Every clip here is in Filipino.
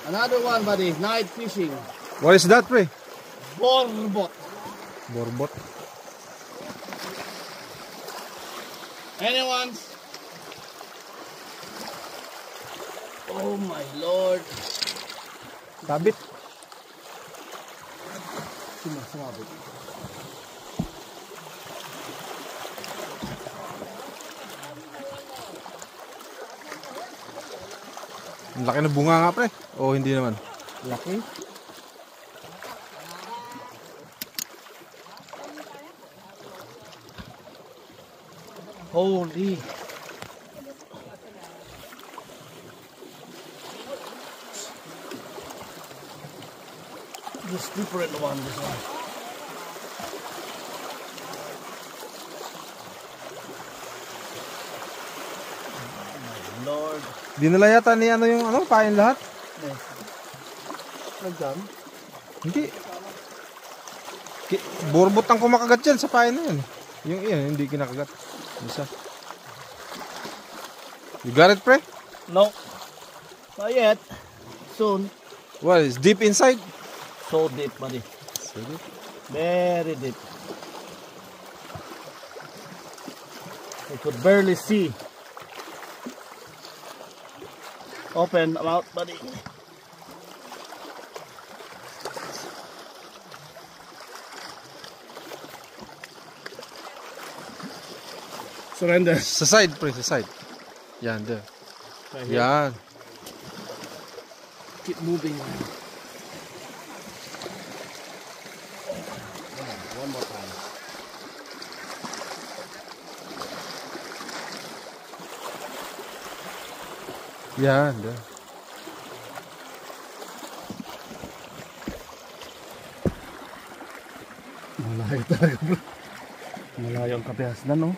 Another one, buddy. Night fishing. What is that, pre? Borbot. Borbot. Anyone's? Oh my lord. Sabit. Sumasabit. Ang laki ng bunga nga, pre. O hindi naman? Laki. Holy. This different one, this one. Oh my lord. Dinala yata ni ano yung pain lahat? Yes. Nagdam? Hindi. Borbot ang kumakagat yan sa pain na yan. Yung iyan, hindi kinakagat. Isa. You got it, pre? No. Not yet. Soon. What is deep inside? So deep, buddy. So deep. Very deep. I could barely see. Open mouth, buddy. Surrender. Sa side, pre, sa side. Yan, there. Right here. Yan. Keep moving. One more time. Yan, there. Malayo talaga, bro. Malayo ang kapihasnan, no?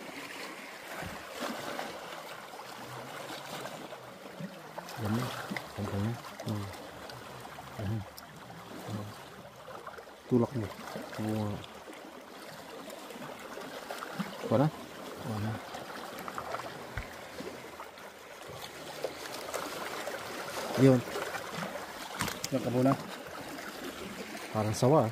Yan. Pantay. Tulak mo. Para? Yun. Yan ka muna. Parang sawa.